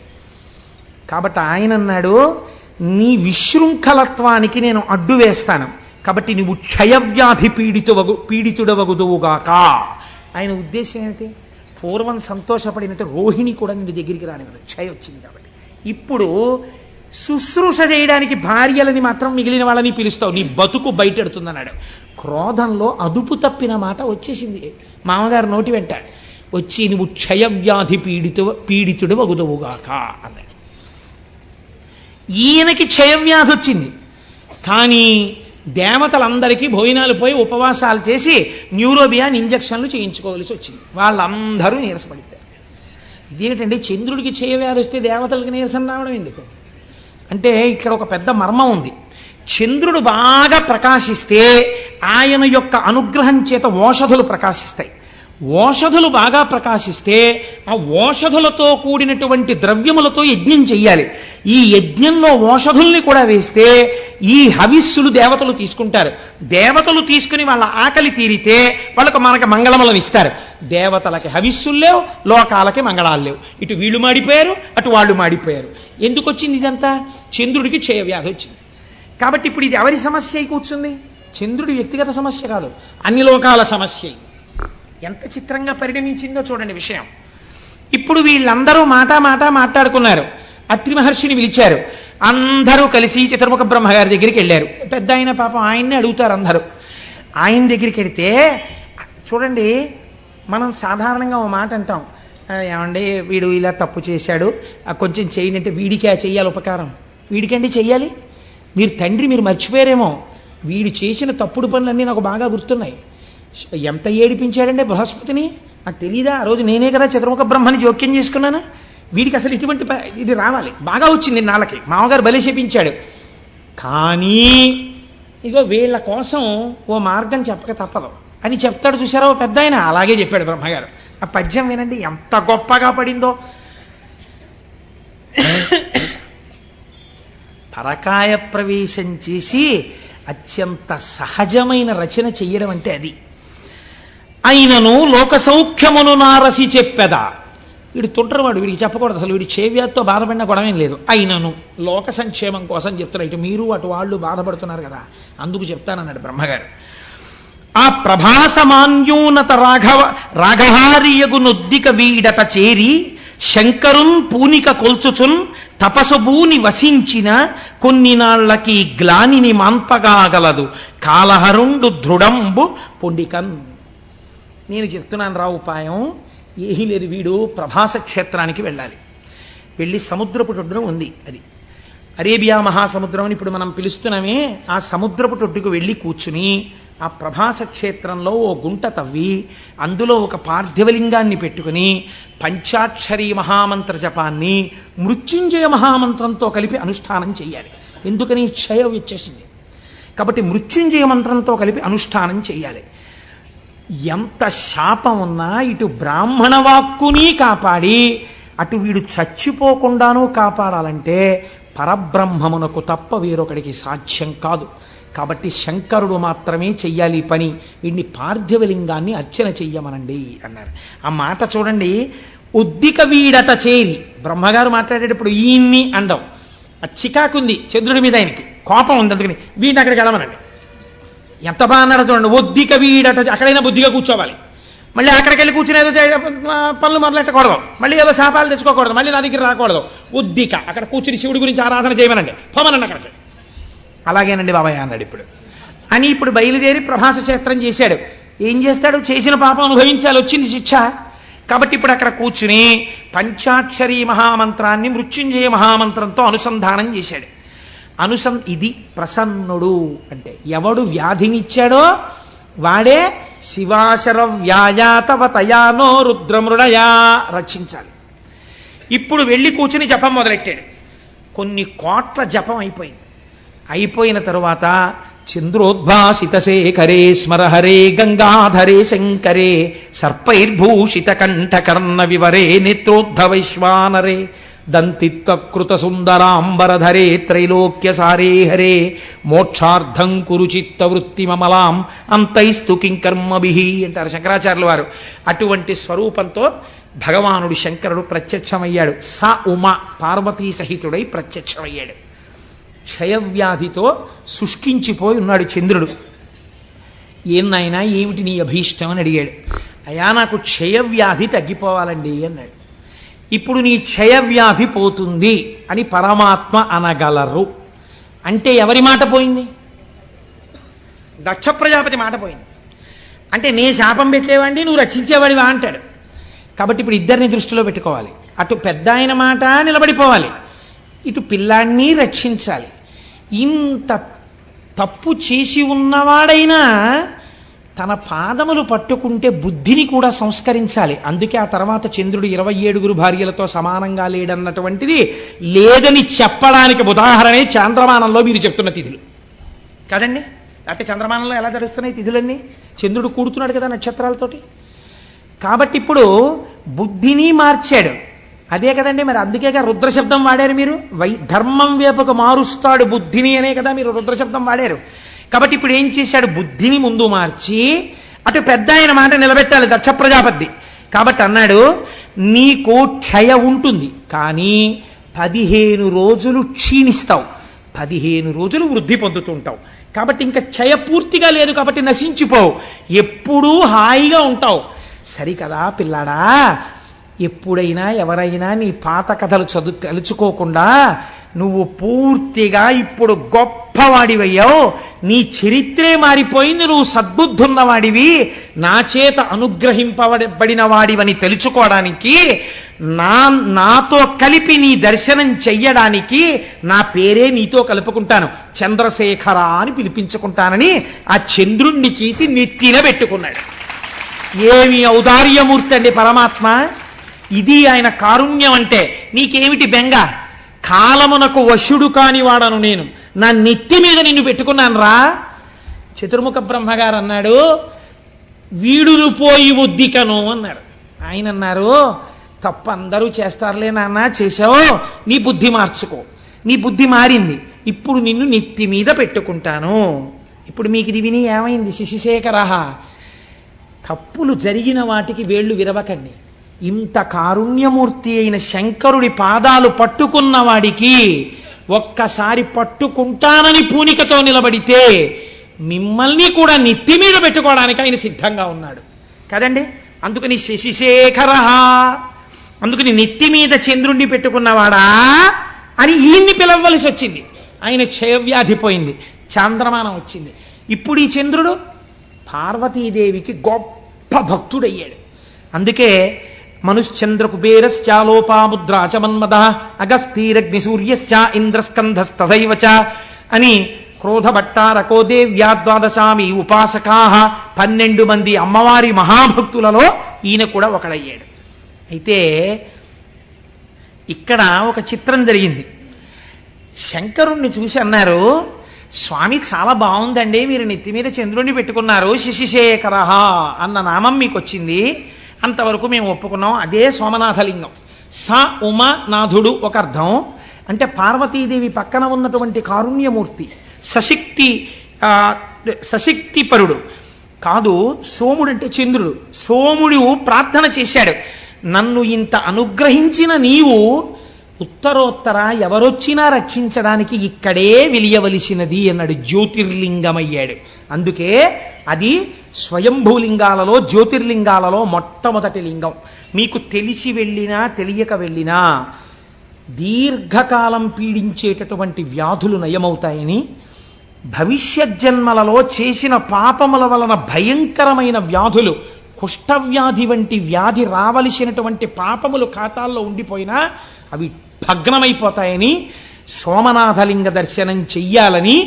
కాబట్టి ఆయన అన్నాడు, నీ విశృంఖలత్వానికి నేను అడ్డు వేస్తాను, కాబట్టి నువ్వు క్షయవ్యాధి పీడితుడవగుదువుగాక. ఆయన ఉద్దేశం ఏమిటి? పూర్వం సంతోషపడినట్టు రోహిణి కూడా నీ దగ్గరికి రానివ్వదు, క్షయ వచ్చింది కాబట్టి. ఇప్పుడు శుశ్రూష చేయడానికి భార్యలని మాత్రం మిగిలిన వాళ్ళని పిలుస్తావు, నీ బతుకు బయటెడుతుందన్నాడు. క్రోధంలో అదుపు తప్పిన మాట వచ్చేసింది మామగారు నోటి వెంట. వచ్చి నువ్వు క్షయవ్యాధి పీడితుడు వగుదువుగాక అన్నాడు. ఈయనకి క్షయవ్యాధి వచ్చింది, కానీ దేవతలందరికీ భోజనాలు పోయి ఉపవాసాలు చేసి న్యూరోబియాన్ ఇంజక్షన్లు చేయించుకోవాల్సి వచ్చింది. వాళ్ళందరూ నీరసపడిపోయారు. ఇదేమిటండి, చంద్రుడికి క్షయవ్యాధి వస్తే దేవతలకు నీరసం రావడం ఎందుకు అంటే ఇక్కడ ఒక పెద్ద మర్మం ఉంది. చంద్రుడు బాగా ప్రకాశిస్తే ఆయన యొక్క అనుగ్రహం చేత ఓషధులు ప్రకాశిస్తాయి. ఓషధులు బాగా ప్రకాశిస్తే ఆ ఓషధులతో కూడినటువంటి ద్రవ్యములతో యజ్ఞం చెయ్యాలి. ఈ యజ్ఞంలో ఓషధుల్ని కూడా వేస్తే ఈ హవిస్సులు దేవతలు తీసుకుంటారు. దేవతలు తీసుకుని వాళ్ళ ఆకలి తీరితే వాళ్ళకు మనకు మంగళములను ఇస్తారు. దేవతలకి హవిస్సులు లేవు, లోకాలకి మంగళాలు లేవు. ఇటు వీళ్ళు మాడిపోయారు, అటు వాళ్ళు మాడిపోయారు. ఎందుకు వచ్చింది ఇదంతా? చంద్రుడికి క్షయవ్యాధి వచ్చింది. కాబట్టి ఇప్పుడు ఇది ఎవరి సమస్య అయి కూర్చుంది? చంద్రుడి వ్యక్తిగత సమస్య కాదు, అన్ని లోకాల సమస్య. ఎంత చిత్రంగా పరిగణించిందో చూడండి విషయం. ఇప్పుడు వీళ్ళందరూ మాట్లాడుకున్నారు. అత్రి మహర్షిని పిలిచారు. అందరూ కలిసి చతుర్ముఖ బ్రహ్మగారి దగ్గరికి వెళ్ళారు. పెద్ద ఆయన పాపం ఆయన్ని అడుగుతారు అందరూ. ఆయన దగ్గరికి వెడితే చూడండి, మనం సాధారణంగా ఓ మాట అంటాం, ఏమండి వీడు ఇలా తప్పు చేశాడు, కొంచెం చేయండి అంటే, వీడికే చెయ్యాలి ఉపకారం? వీడికండి చెయ్యాలి? మీరు తండ్రి, మీరు మర్చిపోయారేమో, వీడు చేసిన తప్పుడు పనులన్నీ నాకు బాగా గుర్తున్నాయి. ఎంత ఏడిపించాడంటే బృహస్పతిని, నాకు తెలీదా? ఆ రోజు నేనే కదా చతుర్ముఖ బ్రహ్మని జోక్యం చేసుకున్నాను. వీడికి అసలు ఇటువంటి ఇది రావాలి, బాగా వచ్చింది నాళ్ళకి, మామగారు బలి చేపించాడు. కానీ ఇగో వీళ్ళ కోసం ఓ మార్గం చెప్పక తప్పదు అని చెప్తాడు. చూసారా ఓ పెద్ద ఆయన, అలాగే చెప్పాడు బ్రహ్మగారు. ఆ పద్యం వినండి ఎంత గొప్పగా పడిందో. పరకాయ ప్రవేశం చేసి అత్యంత సహజమైన రచన చెయ్యడం అంటే అది. అయినను లోక సౌఖ్యమును నారసి చెప్పెదా. వీడు తుంటరివాడు, వీడికి చెప్పకూడదు అసలు, వీడి క్షయవ్యాధితో బాధపడిన గొడవేం లేదు. అయినను లోక సంక్షేమం కోసం చెప్తున్నా, ఇటు మీరు అటు వాళ్ళు బాధపడుతున్నారు కదా, అందుకు చెప్తానన్నాడు బ్రహ్మగారు. ఆ ప్రభాసమాన్యూనత రాఘహారియగు నొద్దిక వీడట చేరి శంకరున్ పూనిక కొల్చుచున్ తపసుభూని వసించిన కొన్ని నాళ్లకి గ్లానిని మాన్పగాగలదు కాలహరుండు దృఢంబు పొండికన్. నేను చెప్తున్నాను రా ఉపాయం, ఏమీ లేదు. వీడు ప్రభాస క్షేత్రానికి వెళ్ళాలి. వెళ్ళి సముద్రపు టొడ్డున ఉంది, అది అరేబియా మహాసముద్రం అని ఇప్పుడు మనం పిలుస్తున్నామే, ఆ సముద్రపు టొడ్డుకు వెళ్ళి కూర్చుని ఆ ప్రభాస క్షేత్రంలో ఓ గుంట తవ్వి అందులో ఒక పార్థివలింగాన్ని పెట్టుకుని పంచాక్షరీ మహామంత్ర జపాన్ని మృత్యుంజయ మహామంత్రంతో కలిపి అనుష్ఠానం చెయ్యాలి. ఎందుకని? క్షయం వచ్చేసింది కాబట్టి మృత్యుంజయ మంత్రంతో కలిపి అనుష్ఠానం చెయ్యాలి. ఎంత శాపం ఉన్నా ఇటు బ్రాహ్మణ వాక్కుని కాపాడి అటు వీడు చచ్చిపోకుండానూ కాపాడాలంటే పరబ్రహ్మమునకు తప్ప వేరొకడికి సాధ్యం కాదు. కాబట్టి శంకరుడు మాత్రమే చెయ్యాలి ఈ పని. వీడిని పార్థివలింగాన్ని అర్చన చెయ్యమనండి అన్నారు. ఆ మాట చూడండి, ఉద్దిక వీడట చేరి. బ్రహ్మగారు మాట్లాడేటప్పుడు ఈయన్ని అండం, ఆ చికాకుంది చంద్రుడి మీద, ఆయనకి కోపం ఉంది, అందుకని వీడిని అక్కడికి వెళ్ళమనండి. ఎంత బాగా అన్నాడు చూడండి, ఒద్దిక వీడట. అక్కడైనా బుద్ధిగా కూర్చోవాలి, మళ్ళీ అక్కడికి వెళ్ళి కూర్చుని ఏదో పనులు మొదలెట్టకూడదు, మళ్ళీ ఏదో శాపాలు తెచ్చుకోకూడదు, మళ్ళీ నా దగ్గర రాకూడదు. ఉద్దిక అక్కడ కూర్చుని శివుడి గురించి ఆరాధన చేయమనండి, పోమనండి అక్కడికి. అలాగేనండి బాబాయ్ అన్నాడు ఇప్పుడు అని. ఇప్పుడు బయలుదేరి ప్రభాస క్షేత్రం చేశాడు. ఏం చేస్తాడు? చేసిన పాపం అనుభవించాలి, వచ్చింది శిక్ష. కాబట్టి ఇప్పుడు అక్కడ కూర్చుని పంచాక్షరీ మహామంత్రాన్ని మృత్యుంజయ మహామంత్రంతో అనుసంధానం చేశాడు. ఇది ప్రసన్నుడు అంటే ఎవడు వ్యాధినిచ్చాడో వాడే శివాశర వ్యాయాతవతయానో రుద్రమృడయా రక్షించాలి. ఇప్పుడు వెళ్ళి కూర్చుని జపం మొదలెట్టాడు. కొన్ని కోట్ల జపం అయిపోయింది. అయిపోయిన తరువాత చంద్రోద్భాసిత శేఖరే స్మరహరే గంగాధరే శంకరే సర్పైర్భూషిత కంఠకర్ణ వివరే నేత్రోద్ధవైశ్వానరే దంతిత్వకృత సుందరాంబరధరే త్రైలోక్యసారే హరే మోక్షార్థం కురు చిత్తవృత్తిమమలాం అంతైస్తు కింకర్మభిః అంటారు శంకరాచార్యుల వారు. అటువంటి స్వరూపంతో భగవానుడు శంకరుడు ప్రత్యక్షమయ్యాడు. స ఉమ పార్వతీ సహితుడై ప్రత్యక్షమయ్యాడు. క్షయవ్యాధితో శుష్కించిపోయి ఉన్నాడు చంద్రుడు. ఏం నాయనా ఏమిటి నీ అభీష్టం అని అడిగాడు. అయ్యా నాకు క్షయవ్యాధి తగ్గిపోవాలండి అన్నాడు. ఇప్పుడు నీ క్షయవ్యాధి పోతుంది అని పరమాత్మ అనగలరు అంటే ఎవరి మాట పోయింది? దక్ష ప్రజాపతి మాట పోయింది. అంటే నే శాపం పెట్టేవాడిని నువ్వు రక్షించేవాడివా అంటాడు. కాబట్టి ఇప్పుడు ఇద్దరిని దృష్టిలో పెట్టుకోవాలి. అటు పెద్ద ఆయన మాట నిలబడిపోవాలి, ఇటు పిల్లాన్ని రక్షించాలి. ఇంత తప్పు చేసి ఉన్నవాడైనా తన పాదములు పట్టుకుంటే బుద్ధిని కూడా సంస్కరించాలి. అందుకే ఆ తర్వాత చంద్రుడు 27 భార్యలతో సమానంగా లేడన్నటువంటిది లేదని చెప్పడానికి ఉదాహరణే చాంద్రమానంలో మీరు చెప్తున్న తిథులు కదండి. లేకపోతే చంద్రమానంలో ఎలా జరుగుతున్నాయి తిథులన్నీ? చంద్రుడు కూడుతున్నాడు కదా నక్షత్రాలతోటి. కాబట్టి ఇప్పుడు బుద్ధిని మార్చాడు. అదే కదండి, మరి అందుకేగా రుద్రశబ్దం వాడారు మీరు. ధర్మం వైపుకు మారుస్తాడు బుద్ధిని అనే కదా మీరు రుద్రశబ్దం వాడారు. కాబట్టి ఇప్పుడు ఏం చేశాడు? బుద్ధిని ముందు మార్చి అటు పెద్ద ఆయన మాట నిలబెట్టాలి దక్ష ప్రజాపతి. కాబట్టి అన్నాడు నీకు క్షయ ఉంటుంది కానీ 15 రోజులు క్షీణిస్తావు, 15 రోజులు వృద్ధి పొందుతుంటావు. కాబట్టి ఇంకా క్షయ పూర్తిగా లేదు కాబట్టి నశించిపోవు, ఎప్పుడూ హాయిగా ఉంటావు. సరికదా పిల్లాడా, ఎప్పుడైనా ఎవరైనా నీ పాత కథలు తలుచుకోకుండా నువ్వు పూర్తిగా ఇప్పుడు గొప్పవాడివయ్యావు, నీ చరిత్రే మారిపోయింది, నువ్వు సద్బుద్ధున్నవాడివి, నా చేత అనుగ్రహింపబడిన వాడివని తెలుసుకోవడానికి నాతో కలిపి నీ దర్శనం చెయ్యడానికి నా పేరే నీతో కలుపుకుంటాను, చంద్రశేఖర అని పిలిపించుకుంటానని ఆ చంద్రుణ్ణి చేసి నెత్తిన పెట్టుకున్నాడు. ఏమి ఔదార్యమూర్తి అండి పరమాత్మ. ఇది ఆయన కారుణ్యం అంటే. నీకేమిటి బెంగ? కాలమునకు వశుడు కానివాడను నేను, నా నెత్తి మీద నిన్ను పెట్టుకున్నాను రా. చతుర్ముఖ బ్రహ్మగారు అన్నాడు వీడును పోయి ఉద్దికను అన్నారు. ఆయన అన్నారు తప్ప అందరూ చేస్తారులే నాన్న, చేసావు, నీ బుద్ధి మార్చుకో. నీ బుద్ధి మారింది, ఇప్పుడు నిన్ను నెత్తి మీద పెట్టుకుంటాను. ఇప్పుడు మీకు ఇది విని ఏమైంది? శశిశేఖర, తప్పులు జరిగిన వాటికి వేళ్లు విరవకండి. ఇంత కారుణ్యమూర్తి అయిన శంకరుడి పాదాలు పట్టుకున్న వాడికి ఒక్కసారి పట్టుకుంటానని పూనికతో నిలబడితే మిమ్మల్ని కూడా నెత్తి మీద పెట్టుకోవడానికి ఆయన సిద్ధంగా ఉన్నాడు కదండి. అందుకని శశిశేఖర, అందుకని నెత్తి మీద చంద్రుణ్ణి పెట్టుకున్నవాడా అని ఈయన్ని పిలవలసి వచ్చింది. ఆయన క్షయవ్యాధి పోయింది, చాంద్రమానం వచ్చింది. ఇప్పుడు ఈ చంద్రుడు పార్వతీదేవికి గొప్ప భక్తుడయ్యాడు. అందుకే మనుశ్చంద్ర కుబేరశ్చాలోపాముద్రాచ మన్మద అగస్తీరగ్ని సూర్యశ్చ ఇంద్రస్కంధస్తథైవ చ అని క్రోధభట్టారకో దేవ్యా ద్వాదశామి ఉపాసకా 12 మంది అమ్మవారి మహాభక్తులలో ఈయన కూడా ఒకడయ్యాడు. అయితే ఇక్కడ ఒక చిత్రం జరిగింది. శంకరుణ్ణి చూసి అన్నారు స్వామి చాలా బాగుందండి, మీరు నెత్తి మీద చంద్రుణ్ణి పెట్టుకున్నారు, శశిశేఖర అన్న నామం మీకు వచ్చింది, అంతవరకు మేము ఒప్పుకున్నాం. అదే సోమనాథలింగం. స ఉమ నాథుడు ఒక అర్థం. అంటే పార్వతీదేవి పక్కన ఉన్నటువంటి కారుణ్యమూర్తి, సశక్తిపరుడు కాదు. సోముడు అంటే చంద్రుడు. సోముడు ప్రార్థన చేశాడు, నన్ను ఇంత అనుగ్రహించిన నీవు ఉత్తరోత్తర ఎవరొచ్చినా రక్షించడానికి ఇక్కడే వెలియవలసినది అన్నాడు. జ్యోతిర్లింగమయ్యాడు. అందుకే అది స్వయంభూలింగాలలో జ్యోతిర్లింగాలలో మొట్టమొదటి లింగం. మీకు తెలిసి వెళ్ళినా తెలియక వెళ్ళినా దీర్ఘకాలం పీడించేటటువంటి వ్యాధులు నయమవుతాయని, భవిష్యజ్జన్మలలో చేసిన పాపముల వలన భయంకరమైన వ్యాధులు, కుష్ఠవ్యాధి వంటి వ్యాధి రావలసినటువంటి పాపములు ఖాతాల్లో ఉండిపోయినా అవి భగ్నమైపోతాయని సోమనాథలింగ దర్శనం చెయ్యాలని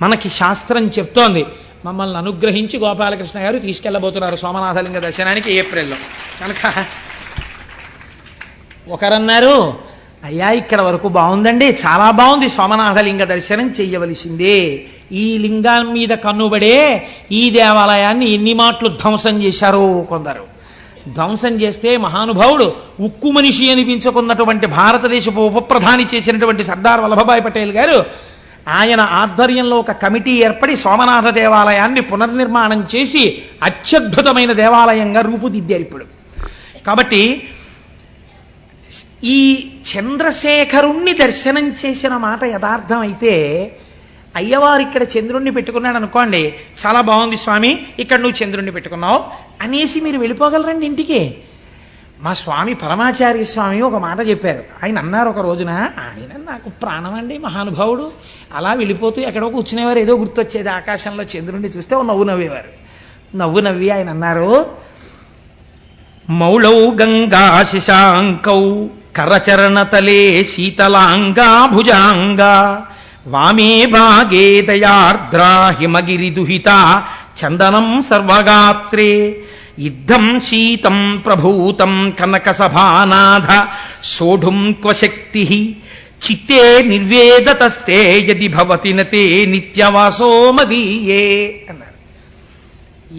మనకి శాస్త్రం చెప్తోంది. మమ్మల్ని అనుగ్రహించి గోపాలకృష్ణ గారు తీసుకెళ్ళబోతున్నారు సోమనాథలింగ దర్శనానికి ఏప్రిల్లో. కనుక ఒకరన్నారు, అయ్యా ఇక్కడ వరకు బాగుందండి, చాలా బాగుంది, సోమనాథలింగ దర్శనం చెయ్యవలసిందే. ఈ లింగం మీద కన్నుబడే ఈ దేవాలయాన్ని ఎన్ని మాటలు ధ్వంసం చేశారో కొందరు. ధ్వంసం చేస్తే మహానుభావుడు ఉక్కు మనిషి అనిపించుకున్నటువంటి భారతదేశపు ఉప ప్రధాని చేసినటువంటి సర్దార్ వల్లభభాయ్ పటేల్ గారు, ఆయన ఆధ్వర్యంలో ఒక కమిటీ ఏర్పడి సోమనాథ దేవాలయాన్ని పునర్నిర్మాణం చేసి అత్యద్భుతమైన దేవాలయంగా రూపుదిద్దారు ఇప్పుడు. కాబట్టి ఈ చంద్రశేఖరుణ్ణి దర్శనం చేసిన మాట యథార్థం అయితే, అయ్యవారు ఇక్కడ చంద్రుణ్ణి పెట్టుకున్నాడు అనుకోండి, చాలా బాగుంది స్వామి ఇక్కడ నువ్వు చంద్రుణ్ణి పెట్టుకున్నావు అనేసి మీరు వెళ్ళిపోగలరండి ఇంటికి. మా స్వామి పరమాచార్య స్వామి ఒక మాట చెప్పారు. ఆయన అన్నారు ఒక రోజున, ఆయన నాకు ప్రాణం అండి మహానుభావుడు, అలా వెళ్ళిపోతూ ఎక్కడో కూర్చునేవారు, ఏదో గుర్తొచ్చేది ఆకాశంలో చంద్రుణ్ణి చూస్తే ఓ నవ్వు నవ్వేవారు. నవ్వు నవ్వి ఆయన అన్నారు, మౌళౌ గంగా శశాంకౌ కరచరణతలే శీతలాంగా భుజాంగా వామే భాగే దయార్ద్రా హిమగిరి దుహిత చందనం సర్వగాత్రే యుద్ధం శీతం ప్రభూతం కనక సభానాథ సోఢుం క్వశక్తి చిత్తే నిర్వేదతస్తే యది భవతి నతే నిత్యవాసో మదీయే అన్నారు.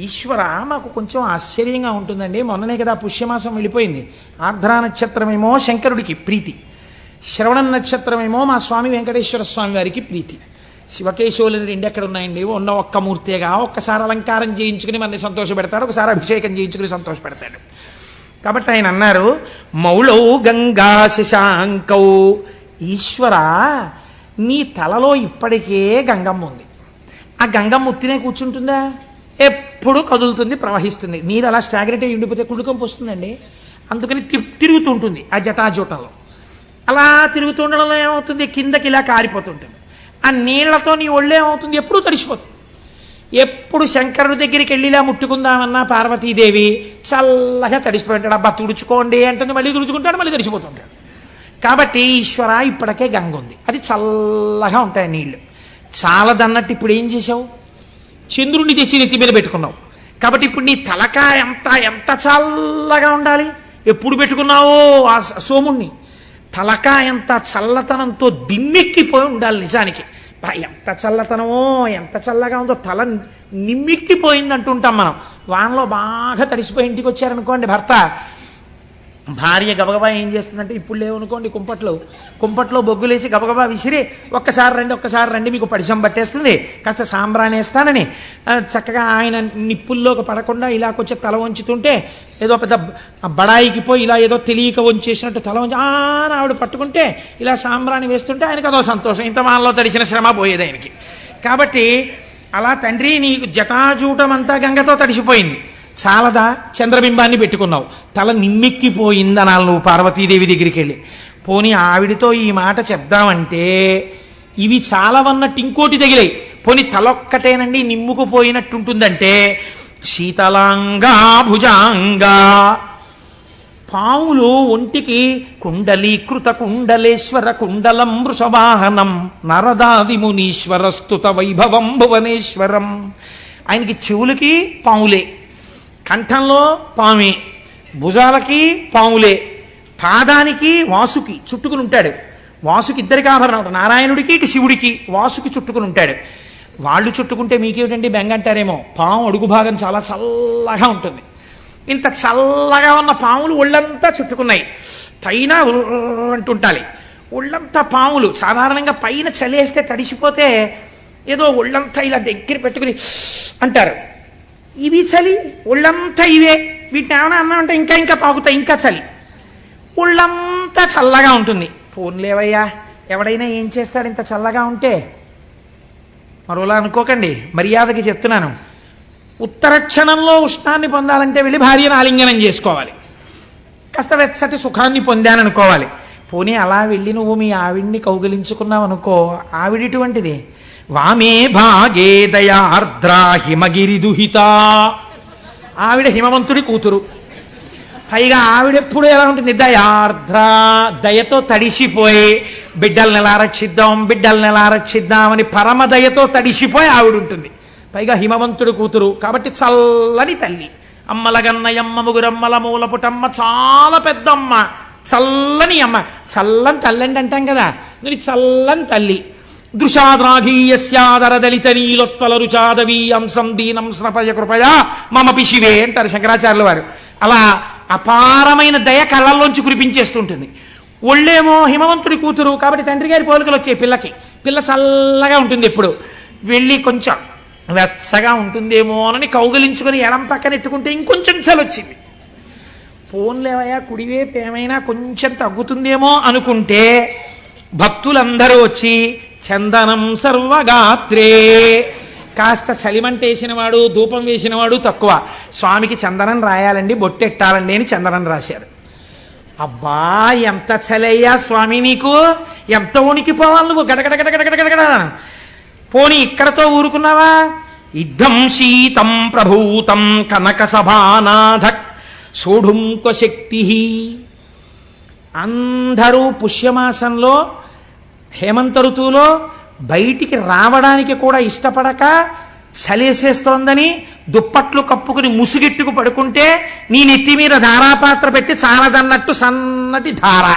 ఈశ్వర, మాకు కొంచెం ఆశ్చర్యంగా ఉంటుందండి. మొన్ననే కదా పుష్యమాసం వెళ్ళిపోయింది. ఆర్ద్రా నక్షత్రమేమో శంకరుడికి ప్రీతి, శ్రవణ నక్షత్రమేమో మా స్వామి వెంకటేశ్వర స్వామి వారికి ప్రీతి. శివకేశవులని రెండు ఎక్కడ ఉన్నాయండి? ఉన్న ఒక్క మూర్తిగా. ఒక్కసారి అలంకారం చేయించుకుని మనని సంతోష పెడతాడు, ఒకసారి అభిషేకం చేయించుకుని సంతోష పెడతాడు. కాబట్టి ఆయన అన్నారు, మౌళౌ గంగా శశాంకౌ. ఈశ్వర, నీ తలలో ఇప్పటికే గంగమ్మ ఉంది. ఆ గంగమ్మ ఉత్తినే కూర్చుంటుందా? ఎప్పుడు కదులుతుంది, ప్రవహిస్తుంది. నీరు అలా స్టాగ్నెట్ అయి ఉండిపోతే కుళ్ళుకంపు వస్తుందండి. అందుకని తిరుగుతుంటుంది ఆ జటాజూటంలో. అలా తిరుగుతుండడంలో ఏమవుతుంది, కిందకి ఇలా కారిపోతుంటుంది. ఆ నీళ్లతో నీ ఒళ్ళేమవుతుంది, ఎప్పుడూ తడిసిపోతుంది. ఎప్పుడు శంకరుడి దగ్గరికి వెళ్ళి ఇలా ముట్టుకుందామన్నా పార్వతీదేవి చల్లగా తడిసిపోయి ఉంటాడు. అబ్బా తుడుచుకోండి అంటుంది, మళ్ళీ తుడుచుకుంటాడు, మళ్ళీ తడిసిపోతుంటాడు. కాబట్టి ఈశ్వర, ఇప్పటికే గంగ ఉంది, అది చల్లగా ఉంటాయి నీళ్లు. చాలదన్నట్టు ఇప్పుడు ఏం చేసావు? చంద్రుడిని తెచ్చి నెత్తి మీద పెట్టుకున్నావు. కాబట్టి ఇప్పుడు నీ తలక ఎంత చల్లగా ఉండాలి. ఎప్పుడు పెట్టుకున్నావో ఆ సోముణ్ణి, తలక ఎంత చల్లతనంతో దిమ్మెక్కిపోయి ఉండాలి. నిజానికి ఎంత చల్లతనమో, ఎంత చల్లగా ఉందో, తల నిమ్మెక్కిపోయింది అంటుంటాం మనం. వానలో బాగా తడిసిపోయి ఇంటికి వచ్చారనుకోండి భర్త, భార్య గబగబా ఏం చేస్తుందంటే, ఇప్పుడు లేవనుకోండి కుంపట్లో బొగ్గులేసి గబగబా విసిరి ఒక్కసారి రండి మీకు పడిశం పట్టేస్తుంది, కాస్త సాంబ్రాణి వేస్తానని చక్కగా ఆయన నిప్పుల్లోకి పడకుండా ఇలా కొంచెం తల వంచుతుంటే, ఏదో పెద్ద బడాయికి పోయి ఇలా ఏదో తెలియక వంచేసినట్టు తల వంచి ఆవిడ పట్టుకుంటే ఇలా సాంబ్రాణి వేస్తుంటే ఆయనకు అదో సంతోషం. ఇంత వానలో తడిసిన శ్రమ పోయేది ఆయనకి. కాబట్టి అలా తండ్రి, నీకు జటాజూటమంతా గంగతో తడిసిపోయింది, చాలదా? చంద్రబింబాన్ని పెట్టుకున్నావు, తల నిమ్మెక్కిపోయిందనాలి నువ్వు పార్వతీదేవి దగ్గరికి వెళ్ళి. పోనీ ఆవిడితో ఈ మాట చెప్దామంటే ఇవి చాలవన్నట్టు ఇంకోటి తగిలాయి. పోనీ తలొక్కటేనండి నిమ్ముకుపోయినట్టుంటుందంటే శీతలాంగా భుజాంగా. పాములు ఒంటికి కుండలీకృత కుండలేశ్వర కుండలం వృషవాహనం నరదాది మునీశ్వర స్తుత వైభవం భువనేశ్వరం. ఆయనకి చెవులకి పాములే, కంఠంలో పామే, భుజాలకి పాములే, పాదానికి వాసుకి చుట్టుకుని ఉంటాడు. వాసుకి ఇద్దరికి ఆభరణం, నారాయణుడికి ఇటు శివుడికి వాసుకి చుట్టుకుని ఉంటాడు. వాళ్ళు చుట్టుకుంటే మీకేమిటండి బెంగ అంటారేమో. పాము అడుగు భాగం చాలా చల్లగా ఉంటుంది. ఇంత చల్లగా ఉన్న పాములు ఒళ్ళంతా చుట్టుకున్నాయి. పైన అంటుంటాలి, ఒళ్ళంతా పాములు. సాధారణంగా పైన చలేస్తే తడిసిపోతే ఏదో ఒళ్ళంతా ఇలా దగ్గర పెట్టుకుని అంటారు. ఇవి చలి, ఒళ్ళంతా ఇవే. వీటిని ఏమైనా అన్నామంటే ఇంకా పాకుతాయి, ఇంకా చలి. ఒళ్ళంతా చల్లగా ఉంటుంది. పోన్లేవయ్యా, ఎవడైనా ఏం చేస్తాడు ఇంత చల్లగా ఉంటే? మరోలా అనుకోకండి, మర్యాదకి చెప్తున్నాను. ఉత్తర క్షణంలో ఉష్ణాన్ని పొందాలంటే వెళ్ళి భార్యను ఆలింగనం చేసుకోవాలి, కాస్త వెచ్చటి సుఖాన్ని పొందాననుకోవాలి. పోనీ అలా వెళ్ళి నువ్వు మీ ఆవిడ్ని కౌగిలించుకున్నావు అనుకో, ఆవిడిటువంటిది. వామే భాగే దయార్ద్రా హిమగిరి దుహిత. ఆవిడ హిమవంతుడి కూతురు. పైగా ఆవిడెప్పుడు ఎలా ఉంటుంది? దయార్ద్ర, దయతో తడిసిపోయి బిడ్డల్ని ఎలా రక్షిద్దాం అని పరమ దయతో తడిసిపోయి ఆవిడ ఉంటుంది. పైగా హిమవంతుడు కూతురు కాబట్టి చల్లని తల్లి. అమ్మలగన్నయమ్మ ముగురమ్మల మూలపుటమ్మ, చాలా పెద్దమ్మ, చల్లని అమ్మ. చల్లని తల్లి అంటే అంటాం కదా, నువ్వు చల్లని తల్లి. దృశాద్రాఘీయస్యాదర దళిత నీలోత్పల రుచాదవీ అంశం దీనం స్నపయ కృపయా మమ పిశివే అంటారు శంకరాచార్యుల వారు. అలా అపారమైన దయ కళ్ళల్లోంచి కురిపించేస్తుంటుంది. ఒళ్ళేమో హిమవంతుడి కూతురు కాబట్టి తండ్రి గారి పోలికలు వచ్చాయి పిల్లకి. పిల్ల చల్లగా ఉంటుంది ఎప్పుడు. వెళ్ళి కొంచెం వెచ్చగా ఉంటుందేమో అని కౌగిలించుకొని ఎడం పక్కన ఎట్టుకుంటే ఇంకొంచెం చలి వచ్చింది. పోన్లేవయ్యా కుడివైపు ఏమైనా కొంచెం తగ్గుతుందేమో అనుకుంటే భక్తులందరూ వచ్చి చందనం సర్వగాత్రే, కాస్త చలిమంటేసిన వాడు ధూపం వేసినవాడు తక్కువ, స్వామికి చందనం రాయాలండి బొట్టెట్టాలండి అని చందనం రాశారు. అబ్బా ఎంత చలయ్యా స్వామి నీకు, ఎంత ఉనికిపోవాలి నువ్వు, గడగడగడగడగడగడ. పోనీ ఇక్కడతో ఊరుకున్నావా? ఇద్దం శీతం ప్రభూతం కనక సభానాథ సోఢుంక శక్తి. అందరూ పుష్యమాసంలో హేమంత ఋతువులో బయటికి రావడానికి కూడా ఇష్టపడక చలేసేస్తోందని దుప్పట్లు కప్పుకుని ముసుగెట్టుకు పడుకుంటే నీ నెత్తి మీద ధారాపాత్ర పెట్టి చాలదన్నట్టు సన్నటి ధార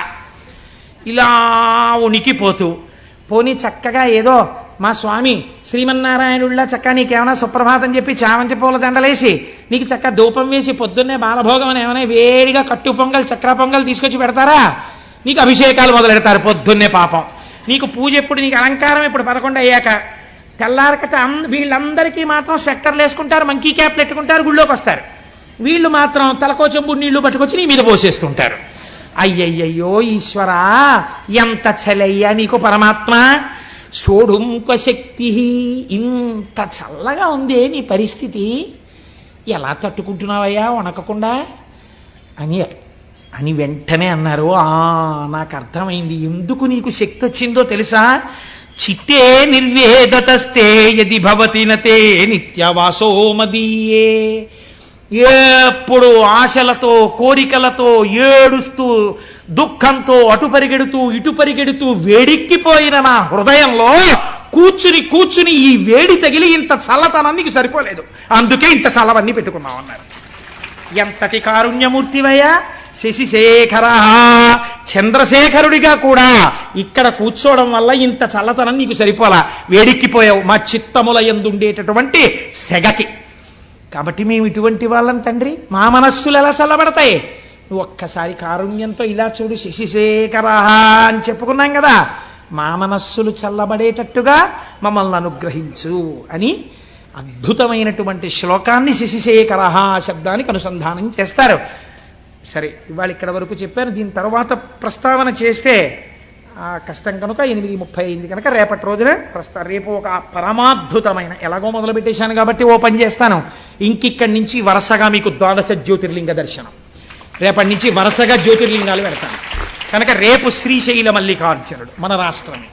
ఇలా ఉనికిపోతూ, పోనీ చక్కగా ఏదో మా స్వామి శ్రీమన్నారాయణుళ్ళ చక్కగా నీకేమైనా సుప్రభాతం చెప్పి చామంతి పూల దండలేసి నీకు చక్కగా ధూపం వేసి పొద్దున్నే బాలభోగం అని ఏమైనా వేడిగా కట్టు పొంగల్ చక్ర పొంగల్ తీసుకొచ్చి పెడతారా? నీకు అభిషేకాలు మొదలెడతారు పొద్దున్నే. పాపం నీకు పూజ ఎప్పుడు, నీకు అలంకారం ఎప్పుడు 11 అయ్యాక. తెల్లారకట వీళ్ళందరికీ మాత్రం స్వెట్టర్లు వేసుకుంటారు, మంకీ క్యాప్లు పెట్టుకుంటారు, గుళ్ళోకి వస్తారు. వీళ్ళు మాత్రం తలకో చెంబు నీళ్లు పట్టుకొచ్చి నీ మీద పోసేస్తుంటారు. అయ్యయ్యో ఈశ్వరా ఎంత చలయ్యా నీకు పరమాత్మ. సోఢుంక శక్తి, ఇంత చల్లగా ఉందే నీ పరిస్థితి, ఎలా తట్టుకుంటున్నావయ్యా వణకకుండా అని వెంటనే అన్నారు. నాకు అర్థమైంది ఎందుకు నీకు శక్తి వచ్చిందో తెలుసా? చిత్తే నిర్వేదతస్తే యది భవతి నతే నిత్యవాసో మదీయే. ఎప్పుడు ఆశలతో కోరికలతో ఏడుస్తూ దుఃఖంతో అటు పరిగెడుతూ ఇటు పరిగెడుతూ వేడెక్కిపోయిన నా హృదయంలో కూర్చుని కూర్చుని ఈ వేడి తగిలి ఇంత చల్లతనానికి సరిపోలేదు, అందుకే ఇంత చల్లవన్నీ పెట్టుకున్నాం అన్నారు. ఎంతటి కారుణ్యమూర్తివయ్యా శశిశేఖర. చంద్రశేఖరుడిగా కూడా ఇక్కడ కూర్చోవడం వల్ల ఇంత చల్లతనం నీకు సరిపోలా, వేడెక్కిపోయావు మా చిత్తముల యందుండేటటువంటి సెగకి. కాబట్టి మేము ఇటువంటి వాళ్ళం తండ్రి, మా మనస్సులు ఎలా చల్లబడతాయి? నువ్వు ఒక్కసారి కారుణ్యంతో ఇలా చూడు, శశిశేఖర అని చెప్పుకున్నాం కదా, మా మనస్సులు చల్లబడేటట్టుగా మమ్మల్ని అనుగ్రహించు అని అద్భుతమైనటువంటి శ్లోకాన్ని శశిశేఖర శబ్దానికి అనుసంధానం చేస్తారు. సరే ఇవాళ ఇక్కడ వరకు చెప్పాను. దీని తర్వాత ప్రస్తావన చేస్తే కష్టం కనుక 8:30 అయింది కనుక రేపటి రోజున రేపు ఒక పరమాద్భుతమైన, ఎలాగో మొదలు పెట్టేశాను కాబట్టి ఓ పని చేస్తాను, ఇంకిక్కడి నుంచి వరుసగా మీకు 12 జ్యోతిర్లింగ దర్శనం, రేపటి నుంచి వరుసగా జ్యోతిర్లింగాలు పెడతాను కనుక రేపు శ్రీశైల మల్లికార్జునుడు మన రాష్ట్రమే.